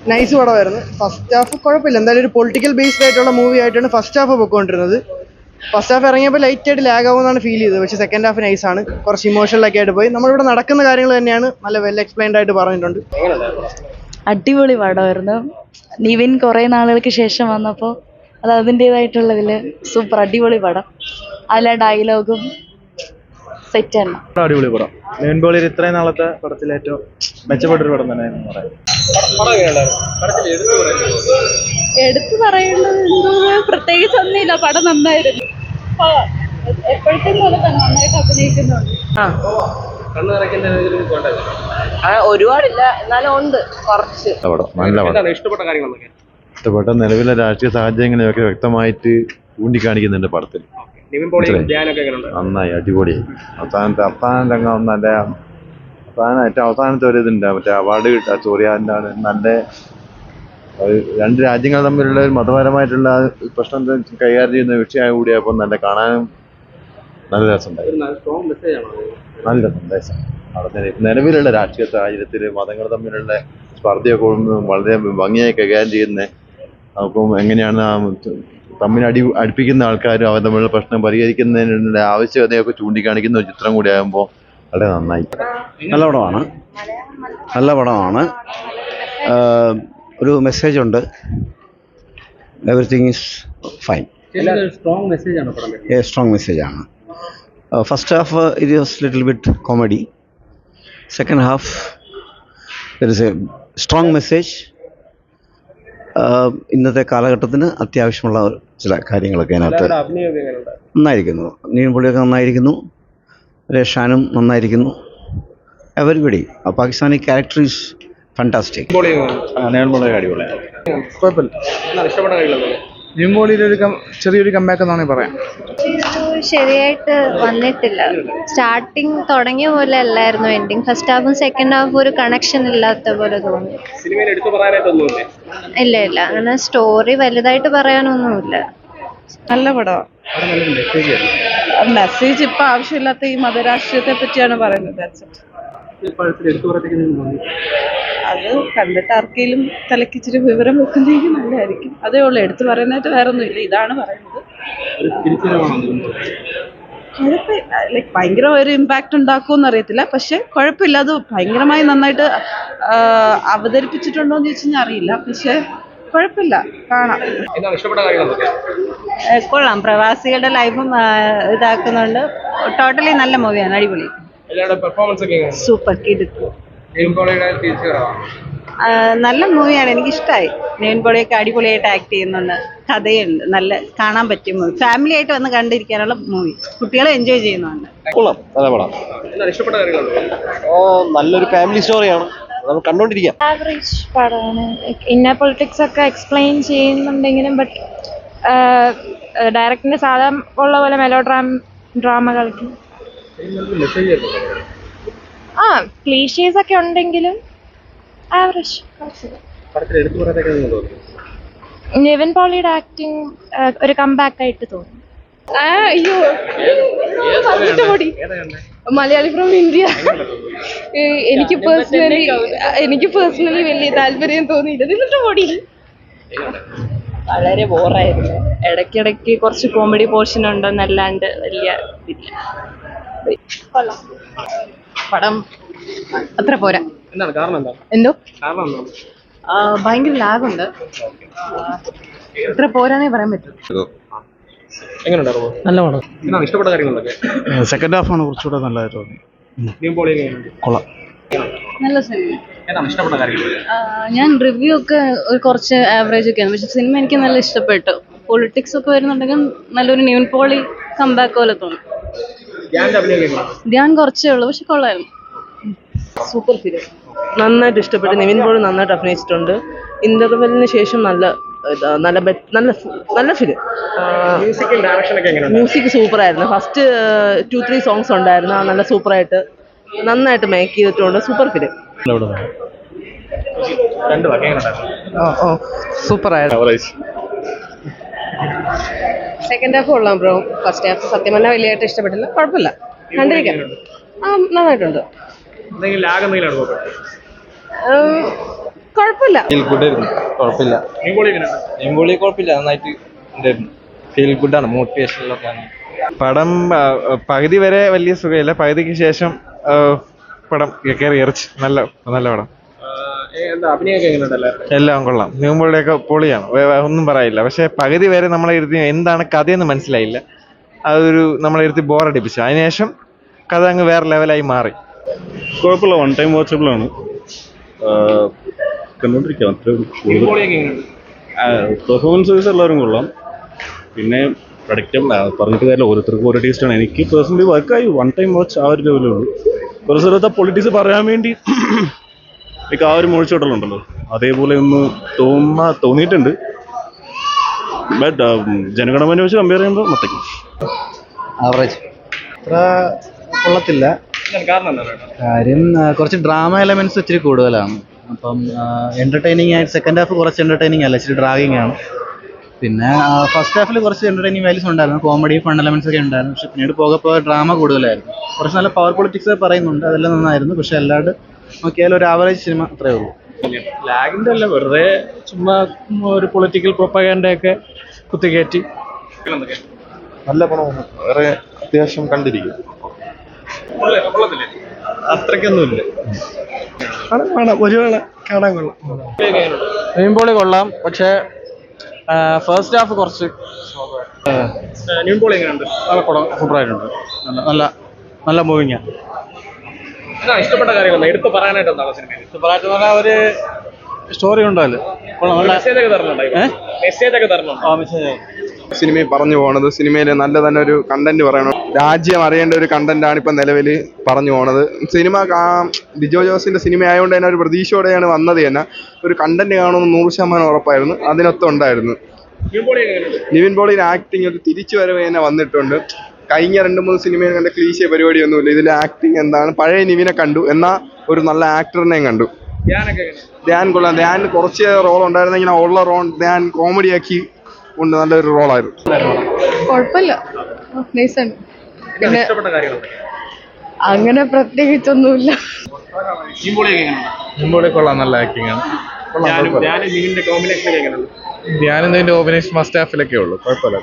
Nice പടമായിരുന്നു. First half കുഴപ്പമില്ല, എന്തായാലും ഒരു പൊളിറ്റിക്കൽ ബേസ്ഡ് ആയിട്ടുള്ള മൂവി ആയിട്ടാണ് ഫസ്റ്റ് ഹാഫ് പോയിക്കൊണ്ടിരുന്നത്. ഫസ്റ്റ് ഹാഫ് ഇറങ്ങിയപ്പോൾ ലൈറ്റായിട്ട് ലാഗ് ആവുമെന്നാണ് ഫീൽ ചെയ്തത്. പക്ഷേ സെക്കൻഡ് ഹാഫ് നൈസാണ്, കുറച്ച് ഇമോഷണലൊക്കെ ആയിട്ട് പോയി. നമ്മളിവിടെ നടക്കുന്ന കാര്യങ്ങൾ തന്നെയാണ് നല്ല വെൽ എക്സ്പ്ലെയിൻഡ് ആയിട്ട് പറഞ്ഞിട്ടുണ്ട്. അടിപൊളി പടമായിരുന്നു. നിവിൻ കുറേ നാളുകൾക്ക് ശേഷം വന്നപ്പോൾ അത് അതിൻ്റെതായിട്ടുള്ളതിൽ സൂപ്പർ അടിപൊളി പടം. അതിലെ ഡയലോഗും സെറ്റ് തന്നെ. അടിപൊളി പടം. നിവിൻ പോളിയുടെ ഇത്രയും നാളത്തെ പടത്തിൽ ഏറ്റവും മെച്ചപ്പെട്ടൊരു പടം തന്നെ എന്ന് പറയാം. എടുത്തു പറയേണ്ടത് പ്രത്യേകിച്ച് ഒന്നുമില്ല, പടം നന്നായിരുന്നു. എപ്പോഴത്തെ പോലെ തന്നെ നന്നായിട്ട് അഭിനയിക്കുന്നുണ്ട്. ഒരുപാടില്ല, എന്നാലും ഉണ്ട് കുറച്ച്. ഇഷ്ടപ്പെട്ട നിലവിലെ രാഷ്ട്രീയ സാഹചര്യങ്ങളെയൊക്കെ വ്യക്തമായിട്ട് ചൂണ്ടിക്കാണിക്കുന്നുണ്ട് പടത്തിൽ. നന്നായി, അടിപൊളിയായി. അവസാന രംഗം നല്ല അവസാനത്തെ ഒരു ഇതുണ്ട്, മറ്റേ അവാർഡ് കിട്ടുക എന്താണ് നല്ല രണ്ട് രാജ്യങ്ങൾ തമ്മിലുള്ള ഒരു മതപരമായിട്ടുള്ള പ്രശ്നം കൈകാര്യം ചെയ്യുന്ന വിഷയമായി കൂടിയപ്പോൾ നല്ല കാണാനും നല്ല രസമുണ്ടായി. നല്ല രസം. അവിടെ നിലവിലുള്ള രാഷ്ട്രീയ സാഹചര്യത്തിൽ മതങ്ങൾ തമ്മിലുള്ള സ്പർദ്ധയൊക്കെ വളരെ ഭംഗിയായി കൈകാര്യം ചെയ്യുന്ന, അപ്പം എങ്ങനെയാണ് തമ്മിൽ അടുപ്പിക്കുന്ന ആൾക്കാരും അവർ തമ്മിലുള്ള പ്രശ്നം പരിഹരിക്കുന്നതിനുള്ള ആവശ്യകതയൊക്കെ ചൂണ്ടിക്കാണിക്കുന്ന ഒരു ചിത്രം കൂടി ആകുമ്പോൾ വളരെ നന്നായി. നല്ല പടമാണ്. ഒരു മെസ്സേജ് ഉണ്ട്. Everything is fine. സ്ട്രോങ് മെസ്സേജാണ്. First half it was little bit comedy. Second half there is A strong message. ഇന്നത്തെ കാലഘട്ടത്തിന് അത്യാവശ്യമുള്ള ചില കാര്യങ്ങളൊക്കെ അതിനകത്ത് നന്നായിരിക്കുന്നു. നിവിൻ പോളിയൊക്കെ നന്നായിരിക്കുന്നു. രേഷാനും നന്നായിരിക്കുന്നു. Everybody. Pakistani character is fantastic. Nivin പോളിയുടെ ഒരു ചെറിയൊരു കമ്പാക്ക് എന്നാണ് പറയാം. ശരിയായിട്ട് വന്നിട്ടില്ല. സ്റ്റാർട്ടിങ് തുടങ്ങിയ പോലെ അല്ലായിരുന്നു എൻഡിങ്. ഫസ്റ്റ് ഹാഫും സെക്കൻഡ് ഹാഫും ഒരു കണക്ഷൻ ഇല്ലാത്ത പോലെ തോന്നി. ഇല്ല, അങ്ങനെ സ്റ്റോറി വലുതായിട്ട് പറയാനൊന്നുമില്ല. നല്ല പടമാണ്. മെസ്സേജ് ഇപ്പൊ ആവശ്യമില്ലാത്ത ഈ മതരാഷ്ട്രീയത്തെ പറ്റിയാണ് പറയുന്നത്. അത് കണ്ടിട്ട് ആർക്കെങ്കിലും തലക്കിച്ചിരി വിവരം വെക്കുന്നെങ്കിൽ നല്ലതായിരിക്കും. അതേ ഉള്ളൂ, എടുത്തു പറയുന്നതായിട്ട് വേറെ ഒന്നുമില്ല. ഇതാണ് പറയുന്നത്. ലൈക്ക് ഭയങ്കര ഒരു ഇമ്പാക്റ്റ് ഉണ്ടാക്കുമെന്ന് അറിയത്തില്ല, പക്ഷെ കുഴപ്പമില്ല. അത് ഭയങ്കരമായി നന്നായിട്ട് അവതരിപ്പിച്ചിട്ടുണ്ടോ എന്ന് ചോദിച്ചു കഴിഞ്ഞാൽ അറിയില്ല, പക്ഷെ കുഴപ്പമില്ല, കാണാം. കൊള്ളാം. പ്രവാസികളുടെ ലൈഫും ഇതാക്കുന്നുണ്ട്. ടോട്ടലി നല്ല മൂവിയാണ്. അടിപൊളി. Super kid. നല്ല മൂവിയാണ്, എനിക്കിഷ്ടമായി. നിവിൻ പോളിയൊക്കെ അടിപൊളിയായിട്ട് ആക്ട് ചെയ്യുന്നുണ്ട്. കഥയുണ്ട്, നല്ല കാണാൻ പറ്റിയ മൂവി. ഫാമിലി ആയിട്ട് വന്ന് കണ്ടിരിക്കാനുള്ള മൂവി. കുട്ടികളെ എൻജോയ് ചെയ്യുന്നുണ്ട്. നല്ലൊരു ഫാമിലി സ്റ്റോറിയാണ്, നമുക്ക് കണ്ടോണ്ടിരിക്കാം. ആവറേജ് പടമാണ്. ഇന്നർ പൊളിറ്റിക്സ് ഒക്കെ എക്സ്പ്ലെയിൻ ചെയ്യുന്നുണ്ടെങ്കിലും ബട്ട് ഡയറക്ടറിന്റെ സാധാ ഉള്ള പോലെ മെലോ ഡ്രാമ കളിക്കും. ക്ലീഷേസ് ഒക്കെ ഉണ്ടെങ്കിലും ആവറേജ്. നിവിൻ പോളിയുടെ ആക്ടിങ് ഒരു കംബാക്ക് ആയിട്ട് തോന്നി. അയ്യോ, മലയാളി ഫ്രം ഇന്ത്യ. എനിക്ക് പേഴ്സണലി വലിയ താല്പര്യം തോന്നിയില്ല. നിന്നിട്ട് പോടി. വളരെ ബോറായിരുന്നു. ഇടയ്ക്കിടയ്ക്ക് കുറച്ച് കോമഡി പോർഷൻ ഉണ്ടെന്നല്ലാണ്ട് വലിയ ഇതില്ല. പടം അത്ര പോരാ. എന്തോ ഭയങ്കര ലാഗുണ്ട്. ഇത്ര പോരാന്നേ പറയാൻ പറ്റും. നല്ല പടം. സെക്കൻഡ് ഹാഫ് ആണ് കുറച്ചുകൂടെ നല്ലതായിട്ട് തോന്നി. കൊള്ളാം. നല്ല സിനിമ. ഞാൻ റിവ്യൂ ഒക്കെ കുറച്ച് ആവറേജ് ഒക്കെയാണ്, പക്ഷെ സിനിമ എനിക്ക് നല്ല ഇഷ്ടപ്പെട്ടു. പൊളിറ്റിക്സ് ഒക്കെ വരുന്നുണ്ടെങ്കിൽ നല്ലൊരു നിവിൻ പോളി കംബാക്ക് പോലെ തോന്നി. ധ്യാൻ കുറച്ചേ ഉള്ളൂ, പക്ഷെ കൊള്ളായിരുന്നു. Super film. നന്നായിട്ട് ഇഷ്ടപ്പെട്ടു. നിവിൻ പോളി നന്നായിട്ട് അഭിനയിച്ചിട്ടുണ്ട്. ഇന്റർവെല്ലിന് ശേഷം നല്ല ഫിലിം. മ്യൂസിക് സൂപ്പറായിരുന്നു. ഫസ്റ്റ് 2-3 സോങ്സ് ഉണ്ടായിരുന്നു, നല്ല സൂപ്പറായിട്ട് നന്നായിട്ട് മേക്ക് ചെയ്തിട്ടുണ്ട്. Super film. സൂപ്പറായിരുന്നു. സെക്കൻഡ് ഹാഫ് കൊള്ളാം ബ്രോ. ഫസ്റ്റ് ഹാഫ് സത്യം പറഞ്ഞാൽ വലിയായിട്ട് ഇഷ്ടപ്പെട്ടില്ല. കുഴപ്പമില്ല, കണ്ടിരിക്കാം. നന്നായിട്ടുണ്ട്. കുഴപ്പമില്ല. കുഴപ്പമില്ല. നിവിൻ പോളി എങ്ങനെയുണ്ട്? നിവിൻപോളി കുഴപ്പമില്ല, നന്നായിട്ട് ഉണ്ടായിരുന്നു. ഫീൽ ഗുഡാണ്, മോട്ടിവേഷനിലൊക്കെയാണ്. പടം പകുതി വരെ വലിയ സുഖമില്ല, പകുതിക്ക് ശേഷം പടം കയറി ഇറച്ച് നല്ല നല്ല പടം. എന്താ അഭിനയൊക്കെ എങ്ങനെയുണ്ട് എല്ലാവരും? എല്ലാം കൊള്ളാം. നിവിൻപോളിയൊക്കെ പൊളിയാണ്, ഒന്നും പറയില്ല. പക്ഷെ പകുതി വരെ നമ്മളെ ഇരുത്തി എന്താണ് കഥയെന്ന് മനസ്സിലായില്ല, അതൊരു നമ്മളെ ഇരുത്തി ബോറടിപ്പിച്ചു. അതിനുശേഷം കഥ അങ്ങ് വേറെ ലെവലായി മാറി. കുഴപ്പമില്ല, വൺ ടൈം വാച്ചബിൾ ആണ്, കണ്ടുകൊണ്ടിരിക്കാം. അത്ര നിവിൻ പോളിയൊക്കെ എങ്ങനെയുണ്ട്? പെർഫോമൻസ് വൈസ് എല്ലാവരും കൊള്ളാം. പിന്നെ പ്രൊഡക്റ്റും പറഞ്ഞിട്ട് കാര്യമില്ല, ഓരോരുത്തർക്കും ഓരോ ടേസ്റ്റാണ്. എനിക്ക് പേഴ്സണലി വർക്കായി, വൺ ടൈം വാച്ച് ആ ഒരു ലെവലേ ഉള്ളൂ. ഒരു സ്ഥലത്ത് പൊളിറ്റിക്സ് പറയാൻ വേണ്ടി എനിക്ക് ആ ഒരു മുഴിച്ചോട്ടലുണ്ടല്ലോ, അതേപോലെ ഒന്ന് തോന്നിയിട്ടുണ്ട്. ബട്ട് ജനഗണമന വെച്ച് കമ്പയർ ചെയ്യുമ്പോൾ മൊത്തം ആവറേജ്, അത്ര കൊള്ളത്തില്ല. കാരണം എന്താണ്? കാര്യം കുറച്ച് ഡ്രാമ എലമെന്റ്സ് ഇച്ചിരി കൂടുതലാണ്. അപ്പം എൻ്റർടൈനിങ് ആയിട്ട് സെക്കൻഡ് ഹാഫ് കുറച്ച് എൻ്റർടൈനിങ് അല്ല, ഇച്ചിരി ഡ്രാഗിങ് ആണ്. പിന്നെ ഫസ്റ്റ് ഹാഫിൽ കുറച്ച് എൻ്റർടൈനിങ് വാല്യൂസ് ഉണ്ടായിരുന്നു, കോമഡി ഫൺ എലമെന്റ്സ് ഒക്കെ ഉണ്ടായിരുന്നു. പക്ഷെ പിന്നീട് പോകപ്പോൾ ഡ്രാമ കൂടുതലായിരുന്നു. കുറച്ച് നല്ല പവർ പൊളിറ്റിക്സ് പറയുന്നുണ്ട്, അതെല്ലാം നന്നായിരുന്നു. പക്ഷെ അല്ലാണ്ട് നോക്കിയാൽ ഒരു ആവറേജ് സിനിമ അത്രേ ഉള്ളൂ. ലാഗിന്റെ അല്ല, വെറുതെ ചുമ്മാ ഒരു പൊളിറ്റിക്കൽ പ്രൊപ്പഗൻഡയൊക്കെ കുത്തിക്കയറ്റി. നല്ല പടമാണ്, വേറെ അത്യാവശ്യം കണ്ടിരിക്കും. അത്രയ്ക്കൊന്നുമില്ല. ഒരു വേള കാണാൻ കൊള്ളാം. നിവിൻ പോളി കൊള്ളാം, പക്ഷേ ഫസ്റ്റ് ഹാഫ് കുറച്ച്. നിവിൻ പോളി എങ്ങനെയുണ്ട്? നല്ല പടം, സൂപ്പറായിട്ടുണ്ട്. നല്ല നല്ല മൂവിങ്ങാണ്. ഇഷ്ടപ്പെട്ട കാര്യങ്ങൾ എടുത്ത് പറയാനായിട്ട് എന്താണ് സിനിമയിൽ? സൂപ്പറായിട്ട് ഒരു സ്റ്റോറി ഉണ്ടല്ലോ, മെസ്സേജ് ഒക്കെ തരണുണ്ടോ? മെസ്സേജ് ഒക്കെ തരണുണ്ടോ? സിനിമയിൽ പറഞ്ഞു പോണത്, സിനിമയിൽ നല്ല തന്നെ ഒരു കണ്ടന്റ് പറയണം, രാജ്യം അറിയേണ്ട ഒരു കണ്ടന്റാണ് ഇപ്പം നിലവിൽ പറഞ്ഞു പോണത്. സിനിമ ലിജോ ജോസിന്റെ സിനിമ ആയതുകൊണ്ട് തന്നെ ഒരു പ്രതീക്ഷയോടെയാണ് വന്നത് തന്നെ. ഒരു കണ്ടന്റ് കാണുമെന്ന് 100% ഉറപ്പായിരുന്നു, അതിനൊപ്പം ഉണ്ടായിരുന്നു. നിവിൻ പോളിയുടെ ആക്ടിങ് ഒരു തിരിച്ചു വരവ് തന്നെ വന്നിട്ടുണ്ട്. കഴിഞ്ഞ 2-3 സിനിമയിൽ കണ്ട ക്ലീശ പരിപാടിയൊന്നുമില്ല, ഇതിൽ ആക്ടിങ് എന്താണ്, പഴയ നിവിനെ കണ്ടു, എന്നാൽ ഒരു നല്ല ആക്ടറിനെയും കണ്ടു. ധ്യാൻ കൊള്ളാം, ധ്യാൻ കുറച്ച് റോൾ ഉണ്ടായിരുന്നെങ്കിൽ ഉള്ള റോൾ ധ്യാൻ കോമഡിയാക്കി കൊണ്ട് നല്ലൊരു റോളായിരുന്നു. കുഴപ്പമില്ല, നൈസാണ്. പിന്നെ ഇഷ്ടപ്പെട്ട കാര്യങ്ങൾ അങ്ങനെ പ്രത്യേകിച്ചൊന്നുമില്ല. നിവിൻ പോളി കൊള്ളാം, നല്ല ആക്ടിങ് ആണ്. ധ്യാനും നിവിന്റെ കോമ്പിനേഷൻ എങ്ങനെയുണ്ട്? ധ്യാനന്ദന്റെ കോമ്പിനേഷൻ ഫസ്റ്റ് ഹാഫിലൊക്കെ ഉള്ളൂ, കുഴപ്പമില്ല.